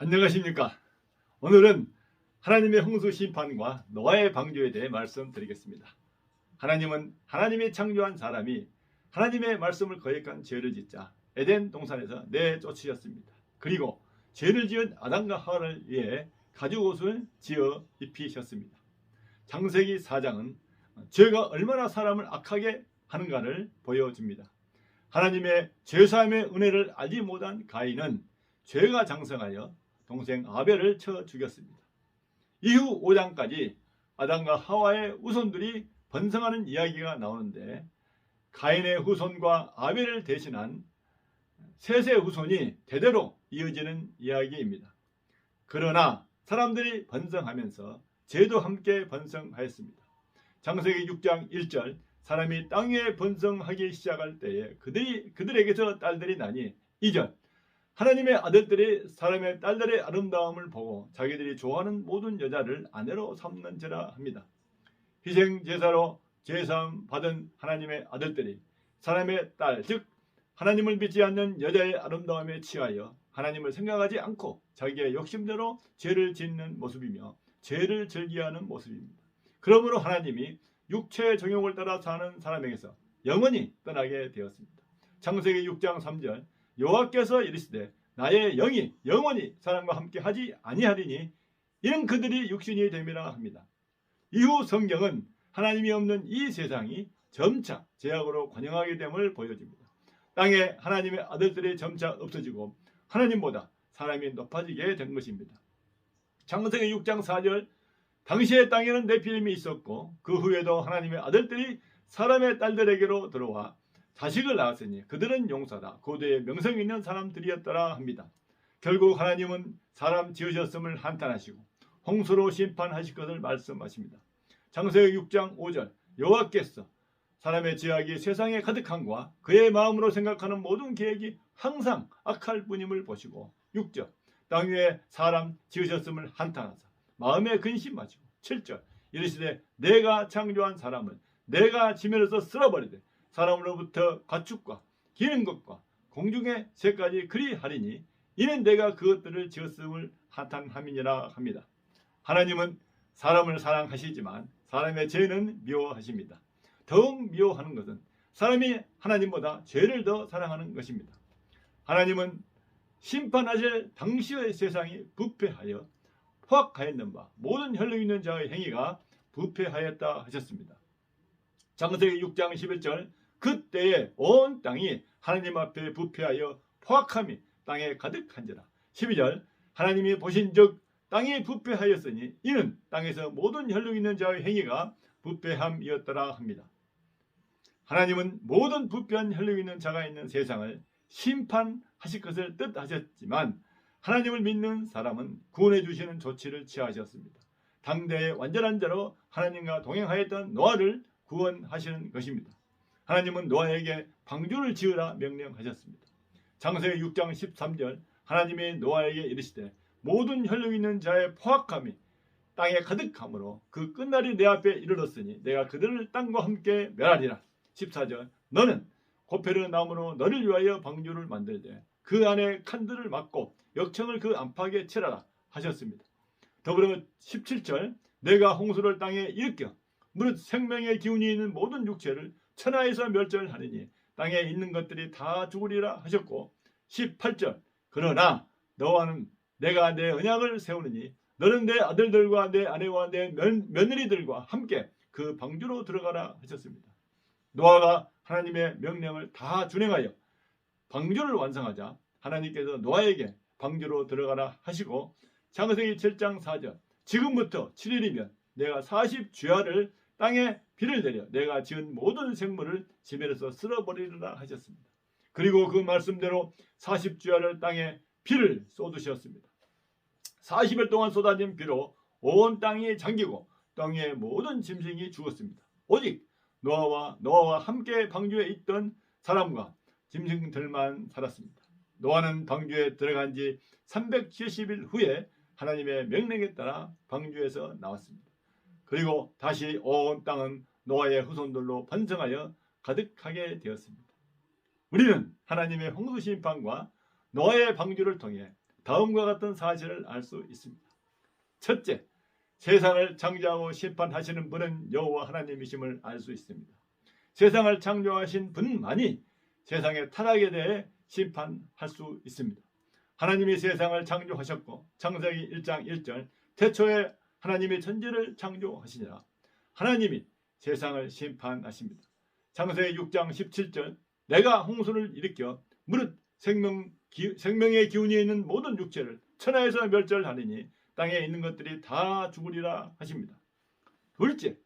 안녕하십니까. 오늘은 하나님의 홍수 심판과 노아의 방주에 대해 말씀드리겠습니다. 하나님은 하나님이 창조한 사람이 하나님의 말씀을 거역한 죄를 짓자 에덴 동산에서 내쫓으셨습니다. 그리고 죄를 지은 아담과 하와를 위해 가죽옷을 지어 입히셨습니다. 창세기 4장은 죄가 얼마나 사람을 악하게 하는가를 보여줍니다. 하나님의 죄사함의 은혜를 알지 못한 가인은 죄가 장성하여 동생 아벨을 쳐 죽였습니다. 이후 5장까지 아담과 하와의 후손들이 번성하는 이야기가 나오는데 가인의 후손과 아벨을 대신한 셋의 후손이 대대로 이어지는 이야기입니다. 그러나 사람들이 번성하면서 죄도 함께 번성하였습니다. 창세기 6장 1절 사람이 땅 위에 번성하기 시작할 때에 그들에게서 딸들이 나니 2절 하나님의 아들들이 사람의 딸들의 아름다움을 보고 자기들이 좋아하는 모든 여자를 아내로 삼는지라 합니다. 희생제사로 제사함 받은 하나님의 아들들이 사람의 딸, 즉 하나님을 믿지 않는 여자의 아름다움에 취하여 하나님을 생각하지 않고 자기의 욕심대로 죄를 짓는 모습이며 죄를 즐기하는 모습입니다. 그러므로 하나님이 육체의 정욕을 따라 사는 사람에게서 영원히 떠나게 되었습니다. 창세기 6장 3절 여호와께서 이르시되 나의 영이 영원히 사람과 함께 하지 아니하리니 이는 그들이 육신이 됨이라 합니다. 이후 성경은 하나님이 없는 이 세상이 점차 죄악으로 관영하게 됨을 보여줍니다. 땅에 하나님의 아들들이 점차 없어지고 하나님보다 사람이 높아지게 된 것입니다. 창세기 6장 4절 당시의 땅에는 네피림이 있었고 그 후에도 하나님의 아들들이 사람의 딸들에게로 들어와 자식을 낳았으니 그들은 용사다 고대의 명성 있는 사람들이었더라 합니다. 결국 하나님은 사람 지으셨음을 한탄하시고 홍수로 심판하실 것을 말씀하십니다. 창세기 6장 5절 여호와께서 사람의 죄악이 세상에 가득함과 그의 마음으로 생각하는 모든 계획이 항상 악할 뿐임을 보시고 6절 땅 위에 사람 지으셨음을 한탄하사 마음에 근심하시고 7절 이르시되 내가 창조한 사람을 내가 지면에서 쓸어버리되 사람으로부터 가축과 기는 것과 공중의 새까지 그리하리니 이는 내가 그것들을 지었음을 한탄함이니라 합니다. 하나님은 사람을 사랑하시지만 사람의 죄는 미워하십니다. 더욱 미워하는 것은 사람이 하나님보다 죄를 더 사랑하는 것입니다. 하나님은 심판하실 당시의 세상이 부패하여 포악하였는 바 모든 혈육 있는 자의 행위가 부패하였다 하셨습니다. 창세기 6장 11절 그때에 온 땅이 하나님 앞에 부패하여 포악함이 땅에 가득한지라. 12절 하나님이 보신즉 땅이 부패하였으니 이는 땅에서 모든 혈육 있는 자의 행위가 부패함이었더라 합니다. 하나님은 모든 부패한 혈육 있는 자가 있는 세상을 심판하실 것을 뜻하셨지만 하나님을 믿는 사람은 구원해 주시는 조치를 취하셨습니다. 당대의 완전한 자로 하나님과 동행하였던 노아를 구원하시는 것입니다. 하나님은 노아에게 방주를 지으라 명령하셨습니다. 창세기 6장 13절 하나님이 노아에게 이르시되 모든 혈육 있는 자의 포악함이 땅에 가득함으로 그 끝날이 내 앞에 이르렀으니 내가 그들을 땅과 함께 멸하리라. 14절 너는 고페르 나무로 너를 위하여 방주를 만들되 그 안에 칸들을 막고 역청을 그 안팎에 칠하라 하셨습니다. 더불어 17절 내가 홍수를 땅에 일으켜 무릇 생명의 기운이 있는 모든 육체를 천하에서 멸절하리니 땅에 있는 것들이 다 죽으리라 하셨고 18절 그러나 너와는 내가 내 언약을 세우느니 너는 내 아들들과 내 아내와 내 며느리들과 함께 그 방주로 들어가라 하셨습니다. 노아가 하나님의 명령을 다 준행하여 방주를 완성하자 하나님께서 노아에게 방주로 들어가라 하시고 창세기 7장 4절 지금부터 7일이면 내가 40주야를 땅에 비를 내려 내가 지은 모든 생물을 지면에서 쓸어버리리라 하셨습니다. 그리고 그 말씀대로 40주야를 땅에 비를 쏟으셨습니다. 40일 동안 쏟아진 비로 온 땅이 잠기고 땅 위의 모든 짐승이 죽었습니다. 오직 노아와 함께 방주에 있던 사람과 짐승들만 살았습니다. 노아는 방주에 들어간 지 370일 후에 하나님의 명령에 따라 방주에서 나왔습니다. 그리고 다시 온 땅은 노아의 후손들로 번성하여 가득하게 되었습니다. 우리는 하나님의 홍수 심판과 노아의 방주를 통해 다음과 같은 사실을 알 수 있습니다. 첫째, 세상을 창조하고 심판하시는 분은 여호와 하나님이심을 알 수 있습니다. 세상을 창조하신 분만이 세상의 타락에 대해 심판할 수 있습니다. 하나님이 세상을 창조하셨고 창세기 1장 1절 태초에 하나님이 천지를 창조하시니라. 하나님이 세상을 심판하십니다. 창세기 6장 17절 내가 홍수를 일으켜 무릇 생명의 기운이 있는 모든 육체를 천하에서 멸절하리니 땅에 있는 것들이 다 죽으리라 하십니다. 둘째,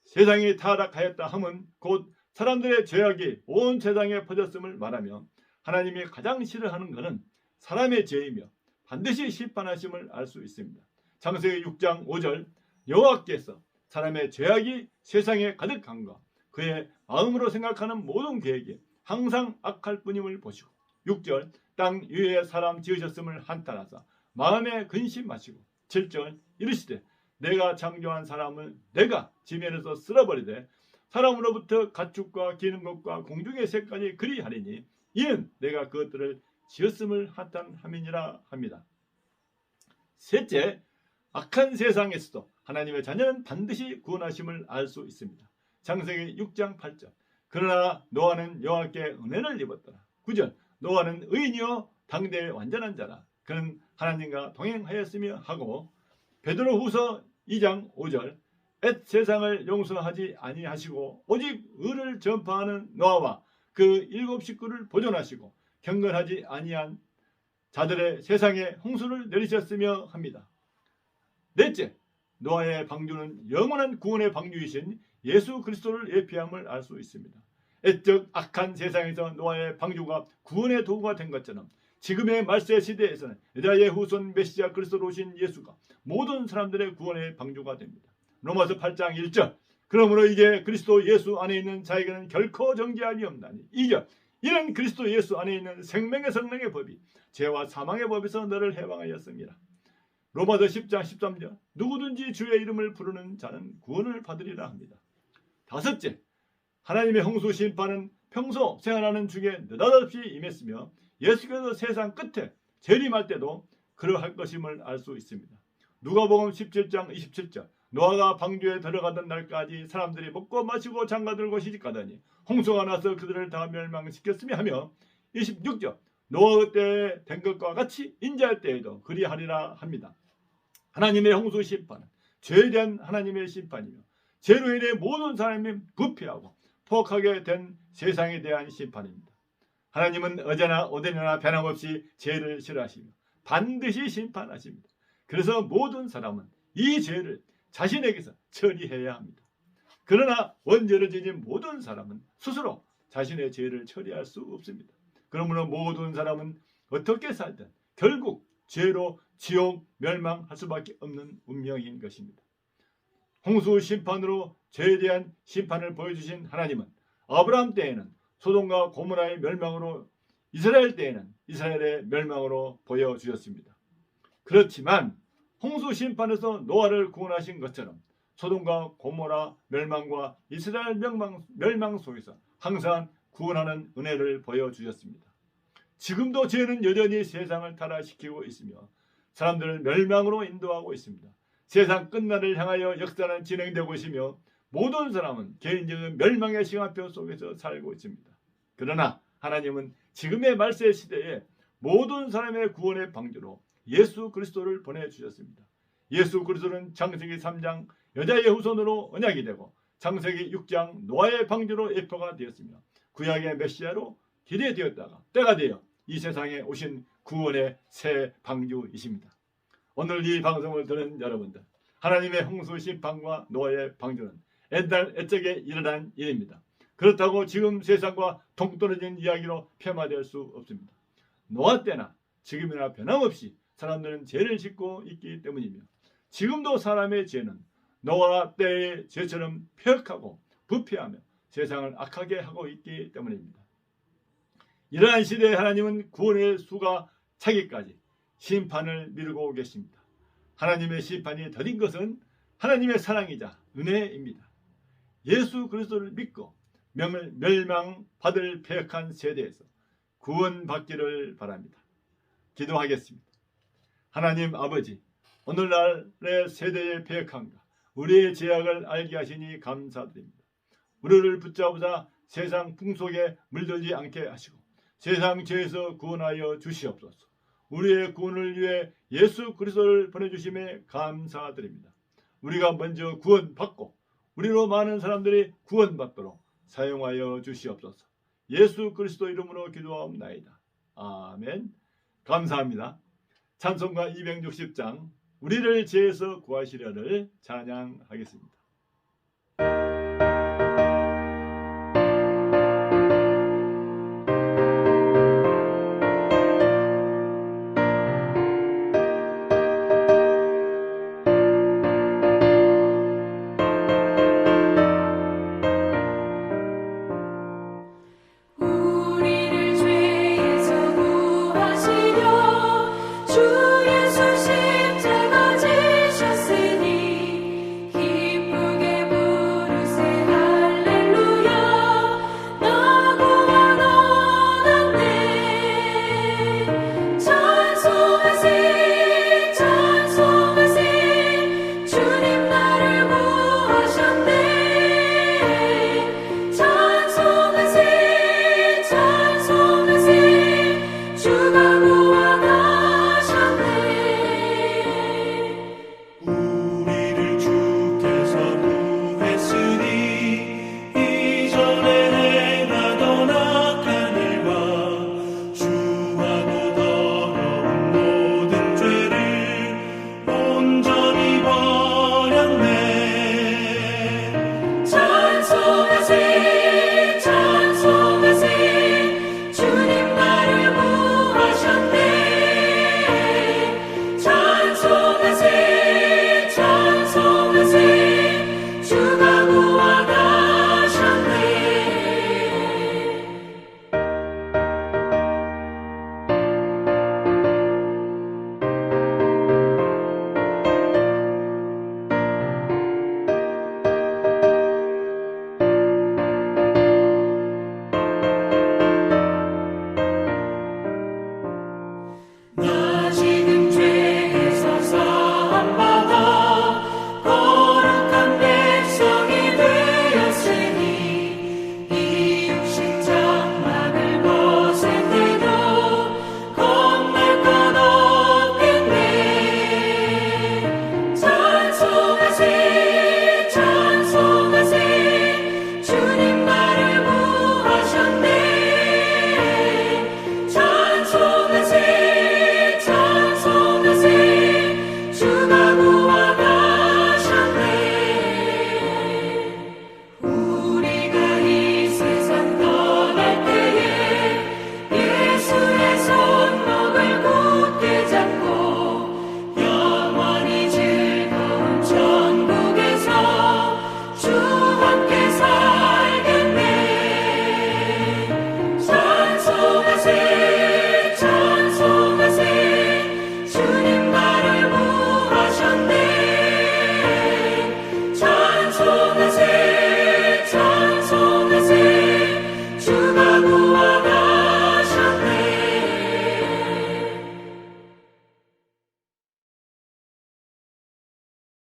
세상이 타락하였다 함은 곧 사람들의 죄악이 온 세상에 퍼졌음을 말하며 하나님이 가장 싫어하는 것은 사람의 죄이며 반드시 심판하심을 알 수 있습니다. 창세기 6장 5절 여호와께서 사람의 죄악이 세상에 가득함과 그의 마음으로 생각하는 모든 계획이 항상 악할 뿐임을 보시고 6절 땅 위에 사람 지으셨음을 한탄하사 마음에 근심하시고 7절 이르시되 내가 창조한 사람을 내가 지면에서 쓸어버리되 사람으로부터 가축과 기는 것과 공중의 새까지 그리하리니 이는 내가 그것들을 지었음을 한탄함이니라 합니다. 셋째, 악한 세상에서도 하나님의 자녀는 반드시 구원하심을 알 수 있습니다. 창세기 6장 8절 그러나 노아는 여호와께 은혜를 입었더라. 9절 노아는 의인이요 당대의 완전한 자라. 그는 하나님과 동행하였으며 하고 베드로후서 2장 5절 엣 세상을 용서하지 아니하시고 오직 의를 전파하는 노아와 그 7 식구를 보존하시고 경건하지 아니한 자들의 세상에 홍수를 내리셨으며 합니다. 넷째, 노아의 방주는 영원한 구원의 방주이신 예수 그리스도를 예표함을 알 수 있습니다. 애적 악한 세상에서 노아의 방주가 구원의 도구가 된 것처럼 지금의 말세 시대에서는 여자의 후손 메시아 그리스도로 오신 예수가 모든 사람들의 구원의 방주가 됩니다. 로마서 8장 1절 그러므로 이제 그리스도 예수 안에 있는 자에게는 결코 정죄함이 없나니 2절 이는 그리스도 예수 안에 있는 생명의 성령의 법이 죄와 사망의 법에서 너를 해방하였습니다. 로마서 10장 13절 누구든지 주의 이름을 부르는 자는 구원을 받으리라 합니다. 다섯째, 하나님의 홍수 심판은 평소 생활하는 중에 느닷없이 임했으며 예수께서 세상 끝에 재림할 때도 그러할 것임을 알 수 있습니다. 누가복음 17장 27절 노아가 방주에 들어가던 날까지 사람들이 먹고 마시고 장가들고 시집가더니 홍수가 나서 그들을 다 멸망시켰으며 하며 26절 노아 때에 된 것과 같이 인자할 때에도 그리하리라 합니다. 하나님의 홍수 심판은 죄에 대한 하나님의 심판이며 죄로 인해 모든 사람이 부패하고 포악하게 된 세상에 대한 심판입니다. 하나님은 어제나 오늘이나 변함없이 죄를 싫어하시며 반드시 심판하십니다. 그래서 모든 사람은 이 죄를 자신에게서 처리해야 합니다. 그러나 원죄를 지닌 모든 사람은 스스로 자신의 죄를 처리할 수 없습니다. 그러므로 모든 사람은 어떻게 살든 결국 죄로 지옥 멸망할 수밖에 없는 운명인 것입니다. 홍수 심판으로 죄에 대한 심판을 보여주신 하나님은 아브라함 때에는 소돔과 고모라의 멸망으로 이스라엘 때에는 이스라엘의 멸망으로 보여주셨습니다. 그렇지만 홍수 심판에서 노아를 구원하신 것처럼 소돔과 고모라 멸망과 이스라엘 멸망 속에서 항상 구원하는 은혜를 보여주셨습니다. 지금도 죄는 여전히 세상을 타락시키고 있으며 사람들을 멸망으로 인도하고 있습니다. 세상 끝날을 향하여 역사는 진행되고 있으며 모든 사람은 개인적인 멸망의 시간표 속에서 살고 있습니다. 그러나 하나님은 지금의 말세 시대에 모든 사람의 구원의 방주로 예수 그리스도를 보내주셨습니다. 예수 그리스도는 창세기 3장 여자의 후손으로 언약이 되고 창세기 6장 노아의 방주로 예표가 되었으며 구약의 메시아로 기대되었다가 때가 되어 이 세상에 오신 구원의 새 방주이십니다. 오늘 이 방송을 들은 여러분들, 하나님의 홍수 심판과 노아의 방주는 애적에 일어난 일입니다. 그렇다고 지금 세상과 동떨어진 이야기로 폄하될 수 없습니다. 노아 때나 지금이나 변함없이 사람들은 죄를 짓고 있기 때문이며 지금도 사람의 죄는 노아 때의 죄처럼 폐역하고 부패하며 세상을 악하게 하고 있기 때문입니다. 이러한 시대에 하나님은 구원의 수가 차기까지 심판을 미루고 계십니다. 하나님의 심판이 더딘 것은 하나님의 사랑이자 은혜입니다. 예수 그리스도를 믿고 멸망받을 폐역한 세대에서 구원받기를 바랍니다. 기도하겠습니다. 하나님 아버지, 오늘날의 세대의 배역함과 우리의 죄악을 알게 하시니 감사드립니다. 우리를 붙잡으사 세상 풍속에 물들지 않게 하시고 세상 죄에서 구원하여 주시옵소서. 우리의 구원을 위해 예수 그리스도를 보내주심에 감사드립니다. 우리가 먼저 구원받고 우리로 많은 사람들이 구원받도록 사용하여 주시옵소서. 예수 그리스도 이름으로 기도하옵나이다. 아멘. 감사합니다. 찬송가 260장 우리를 죄에서 구하시려를 찬양하겠습니다.